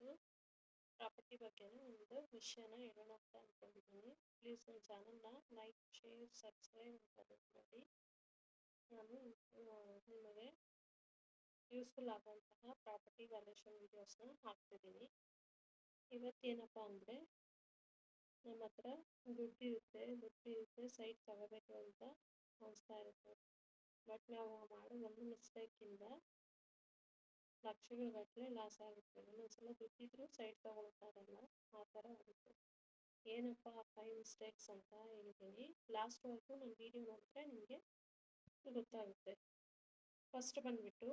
ಒಂದು ಪ್ರಾಪರ್ಟಿ ಬಗ್ಗೆನೇ ಒಂದು ವಿಷಯನ ಹೇಳೋಣ ಅಂತ ಅಂದ್ಕೊಂಡಿದ್ದೀನಿ. ಪ್ಲೀಸ್ ನನ್ನ ಚಾನಲ್ನ ಲೈಕ್, ಶೇರ್, ಸಬ್ಸ್ಕ್ರೈಬ್ ಮಾಡಿ. ನಾನು ನಿಮಗೆ ಯೂಸ್ಫುಲ್ ಆಗುವಂತಹ ಪ್ರಾಪರ್ಟಿ ವ್ಯಾಲ್ಯೂಷನ್ ವೀಡಿಯೋಸ್ನ ಹಾಕ್ತಿದ್ದೀನಿ. ಇವತ್ತೇನಪ್ಪ ಅಂದರೆ, ನಮ್ಮ ಹತ್ರ ದುಡ್ಡಿರುತ್ತೆ ಸೈಟ್ ತಗೋಬೇಕು ಅಂತ ಅನಿಸ್ತಾ ಇರುತ್ತೆ. ಬಟ್ ನಾವು ಮಾಡೋ ಒಂದು ಮಿಸ್ಟೇಕಿಂದ ಲಕ್ಷಗಟ್ಟಲೆ ಲಾಸ್ ಆಗುತ್ತೆ. ಒಂದೊಂದ್ಸಲ ದುಡ್ಡಿದ್ರು ಸೈಟ್ ತಗೊಳಕ್ಕಾಗಲ್ಲ, ಆ ಥರ ಆಗುತ್ತೆ. ಏನಪ್ಪ 5 ಮಿಸ್ಟೇಕ್ಸ್ ಅಂತ ಹೇಳ್ತೀನಿ. ಲಾಸ್ಟ್ವರೆಗೂ ನನ್ನ ವೀಡಿಯೋ ನೋಡಿದ್ರೆ ನಿಮಗೆ ಗೊತ್ತಾಗುತ್ತೆ. ಫಸ್ಟ್ ಬಂದುಬಿಟ್ಟು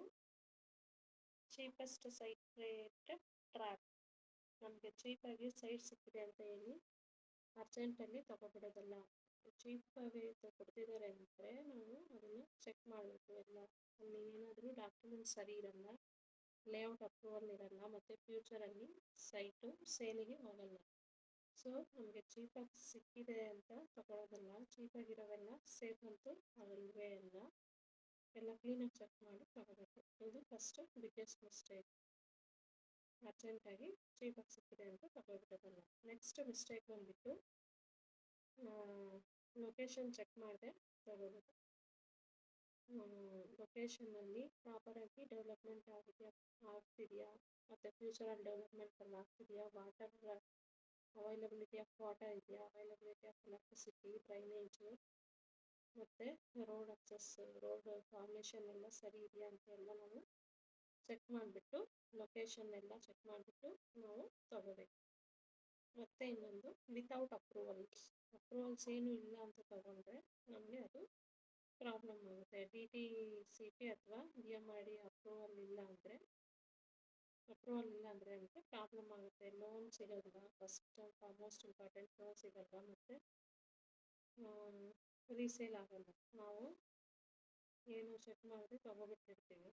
ಚೀಪೆಸ್ಟ್ ಸೈಟ್ ರೇಟ್ ಟ್ರ್ಯಾಪ್. ನಮಗೆ ಚೀಪಾಗಿ ಸೈಟ್ ಸಿಕ್ಕಿದೆ ಅಂತ ಹೇಳಿ ಅರ್ಜೆಂಟಲ್ಲಿ ತಗೊಬಿಡೋದಲ್ಲ. ಚೀಪಾಗಿ ಕೊಡ್ತಿದ್ದಾರೆ ಅಂದರೆ ನಾವು ಅದನ್ನು ಚೆಕ್ ಮಾಡಬೇಕು. ಎಲ್ಲ ಅಲ್ಲಿ ಏನಾದರೂ ಡಾಕ್ಯುಮೆಂಟ್ಸ್ ಸರಿ ಇರಲ್ಲ, ಲೇಔಟ್ ಅಪ್ರೂವಲ್ ಇರಲ್ಲ, ಮತ್ತು ಫ್ಯೂಚರಲ್ಲಿ ಸೈಟು ಸೇಲಿಗೆ ಹೋಗಲ್ಲ. ಸೊ ನಮಗೆ ಚೀಪಾಗಿ ಸಿಕ್ಕಿದೆ ಅಂತ ತಗೊಳ್ಳೋದಲ್ಲ. ಚೀಪಾಗಿರೋವೆಲ್ಲ ಸೇಫ್ ಅಂತೂ ಅಲ್ವೇ ಅಲ್ಲ. ಎಲ್ಲ ಕ್ಲೀನಾಗಿ ಚೆಕ್ ಮಾಡಿ ತಗೋಬೇಕು. ಇದು ಫಸ್ಟ್ ಬಿಗ್ಗೆಸ್ಟ್ ಮಿಸ್ಟೇಕ್. ಅರ್ಜೆಂಟಾಗಿ ಚೀಪಾಗಿ ಸಿಕ್ಕಿದೆ ಅಂತ ತಗೊಳ್ಬಿಡೋದಲ್ಲ. ನೆಕ್ಸ್ಟ್ ಮಿಸ್ಟೇಕ್ ಬಂದುಬಿಟ್ಟು ಲೊಕೇಶನ್ ಚೆಕ್ ಮಾಡದೆ ತಗೋಬೇಕು. ಲೊಕೇಶನ್ನಲ್ಲಿ ಪ್ರಾಪರಾಗಿ ಡೆವಲಪ್ಮೆಂಟ್ ಆಗ್ತಿದೆಯಾ, ಮತ್ತು ಫ್ಯೂಚರಲ್ಲಿ ಡೆವಲಪ್ಮೆಂಟಲ್ಲಿ ಆಗ್ತಿದೆಯಾ, ವಾಟರ್ ಅವೈಲಬಿಲಿಟಿ ಆಫ್ ವಾಟರ್ ಇದೆಯಾ, ಅವೈಲಬಿಲಿಟಿ ಆಫ್ ಎಲೆಕ್ಟ್ರಿಸಿಟಿ, ಡ್ರೈನೇಜು, ಮತ್ತು ರೋಡ್ ಅಕ್ಸಸ್, ರೋಡ್ ಫಾರ್ಮೇಷನ್ ಎಲ್ಲ ಸರಿ ಇದೆಯಾ ಅಂತ ಎಲ್ಲ ನಾವು ಚೆಕ್ ಮಾಡಿಬಿಟ್ಟು ಲೊಕೇಶನ್ ಎಲ್ಲ ಚೆಕ್ ಮಾಡಿಬಿಟ್ಟು ನಾವು ತಗೋಬೇಕು. ಮತ್ತು ಇನ್ನೊಂದು ವಿತೌಟ್ ಅಪ್ರೂವಲ್ಸ್ ಏನೂ ಇಲ್ಲ ಅಂತ ತಗೊಂಡ್ರೆ ನಮಗೆ ಅದು ಪ್ರಾಬ್ಲಮ್ ಆಗುತ್ತೆ. DTCP ಅಥವಾ DMRD ಅಪ್ರೂವಲ್ ಇಲ್ಲ ಅಂದರೆ ನಮಗೆ ಪ್ರಾಬ್ಲಮ್ ಆಗುತ್ತೆ. ಲೋನ್ ಸಿಗೋದಿಲ್ಲ, ಫಸ್ಟ್ ಮೋಸ್ಟ್ ಇಂಪಾರ್ಟೆಂಟ್ ಲೋನ್ ಸಿಗಲ್ಲ, ಮತ್ತು ರೀಸೇಲ್ ಆಗಲ್ಲ. ನಾವು ಏನು ಚೆಕ್ ಮಾಡಿದ್ರೆ ತಗೊಬಿಟ್ಟಿರ್ತೀವಿ,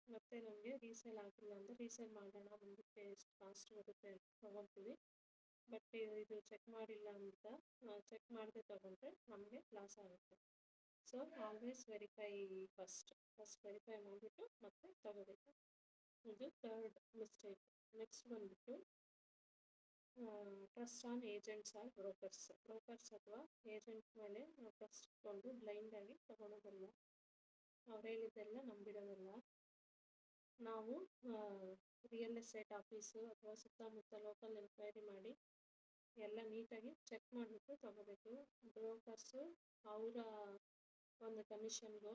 ಮತ್ತು ನಮಗೆ ರೀಸೇಲ್ ಆಗಿಲ್ಲ ಅಂದರೆ ರೀಸೇಲ್ ಮಾಡೋಣ ಮುಂದಕ್ಕೆ ಎಷ್ಟು ಕಾಸ್ಟ್ ಬರುತ್ತೆ ಅಂತ ತೊಗೊತೀವಿ. ಬಟ್ ಇದು ಚೆಕ್ ಮಾಡಿಲ್ಲ ಅಂತ ಚೆಕ್ ಮಾಡದೆ ತೊಗೊಂಡ್ರೆ ನಮಗೆ ಲಾಸ್ ಆಗುತ್ತೆ. So always verify first verify ಮಾಡಿಬಿಟ್ಟು ಮತ್ತೆ ತಗೋಬೇಕು. ಇದು ಥರ್ಡ್ ಮಿಸ್ಟೇಕ್. ನೆಕ್ಸ್ಟ್ ಬಂದುಬಿಟ್ಟು trust on agents or brokers ಅಥವಾ ಏಜೆಂಟ್ ಮೇಲೆ ನಾವು ಟ್ರಸ್ಟ್ ಇಟ್ಕೊಂಡು ಬ್ಲೈಂಡಾಗಿ ತಗೊಳೋದಲ್ಲ. ಅವ್ರು ಹೇಳಿದ್ದೆಲ್ಲ ನಂಬಿಡೋದಲ್ಲ. ನಾವು ರಿಯಲ್ ಎಸ್ಟೇಟ್ ಆಫೀಸು ಅಥವಾ ಸುತ್ತಮುತ್ತ ಲೋಕಲ್ ಎನ್ಕ್ವೈರಿ ಮಾಡಿ ಎಲ್ಲ ನೀಟಾಗಿ ಚೆಕ್ ಮಾಡಿಬಿಟ್ಟು ತಗೋಬೇಕು. ಬ್ರೋಕರ್ಸು ಅವರ ಒಂದು ಕಮಿಷನ್ಗು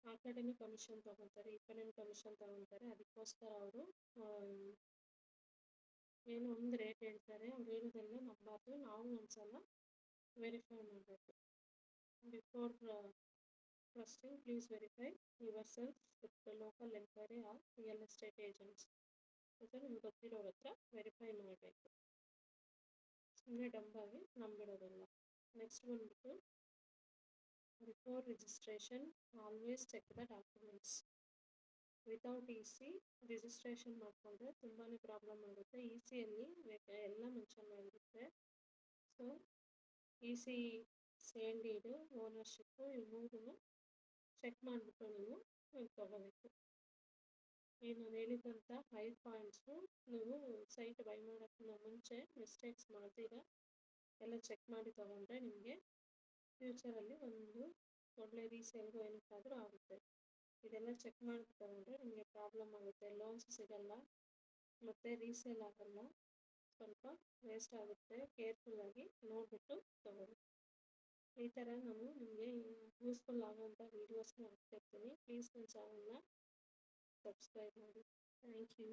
ಆ ಕಡೆನೂ ಕಮಿಷನ್ ತೊಗೊತಾರೆ, ಈ ಕಡೆನೂ ಕಮಿಷನ್ ತೊಗೊತಾರೆ. ಅದಕ್ಕೋಸ್ಕರ ಅವರು ಏನೋ ಒಂದು ರೇಟ್ ಹೇಳ್ತಾರೆ, ಅವ್ರು ಹೇಳೋದೆಲ್ಲ ನಂಬಾರ್ದು. ನಾವು ಒಂದ್ಸಲ ವೆರಿಫೈ ಮಾಡಬೇಕು. Before trusting please verify yourself with local enquiry or real estate agents ಅಂತ ನಿಮ್ಗೆ ಗೊತ್ತಿರೋರ ಹತ್ರ ವೆರಿಫೈ ಮಾಡಬೇಕು. ಸುಮ್ಮನೆ ಡಂಬಾಗಿ ನಂಬಿಡೋದಲ್ಲ. ನೆಕ್ಸ್ಟ್ ಬಂದುಬಿಟ್ಟು before registration always check the documents. Without EC registration ಮಾಡಿಕೊಂಡ್ರೆ ತುಂಬಾ ಪ್ರಾಬ್ಲಮ್ ಆಗುತ್ತೆ. ECಯಲ್ಲಿ ಎಲ್ಲ ಮೆನ್ಷನ್ ಆಗಿರುತ್ತೆ. So EC, sale deed, ownership ಇವು ಚೆಕ್ ಮಾಡಿಬಿಟ್ಟು ನೀವು ತಗೋಬೇಕು. ನಾನು ಹೇಳಿದಂಥ 5 ಪಾಯಿಂಟ್ಸು ನೀವು ಸೈಟ್ ಬೈ ಮಾಡೋಕ್ಕಿಂತ ಮುಂಚೆ ಮಿಸ್ಟೇಕ್ಸ್ ಮಾಡ್ತೀರ ಎಲ್ಲ ಚೆಕ್ ಮಾಡಿ ತೊಗೊಂಡ್ರೆ ನಿಮಗೆ ಫ್ಯೂಚರಲ್ಲಿ ಒಂದು ಒಳ್ಳೆ ರೀಸೇಲ್ಗೂ ಏನಕ್ಕಾದರೂ ಆಗುತ್ತೆ. ಇದೆಲ್ಲ ಚೆಕ್ ಮಾಡಿ ತೊಗೊಂಡ್ರೆ ನಿಮಗೆ ಪ್ರಾಬ್ಲಮ್ ಆಗುತ್ತೆ. ಲೋನ್ಸ್ ಸಿಗಲ್ಲ, ಮತ್ತು ರೀಸೇಲ್ ಆಗಲ್ಲ, ಸ್ವಲ್ಪ ವೇಸ್ಟ್ ಆಗುತ್ತೆ. ಕೇರ್ಫುಲ್ಲಾಗಿ ನೋಡಿಬಿಟ್ಟು ತಗೊಳ್ಳಿ. ಈ ಥರ ನಾನು ನಿಮಗೆ ಯೂಸ್ಫುಲ್ ಆಗೋಂಥ ವೀಡಿಯೋಸ್ನ ಹಾಕ್ತಿರ್ತೀನಿ. ಪ್ಲೀಸ್ ನನ್ನ ಚಾನಲ್ನ ಸಬ್ಸ್ಕ್ರೈಬ್ ಮಾಡಿ. Thank you.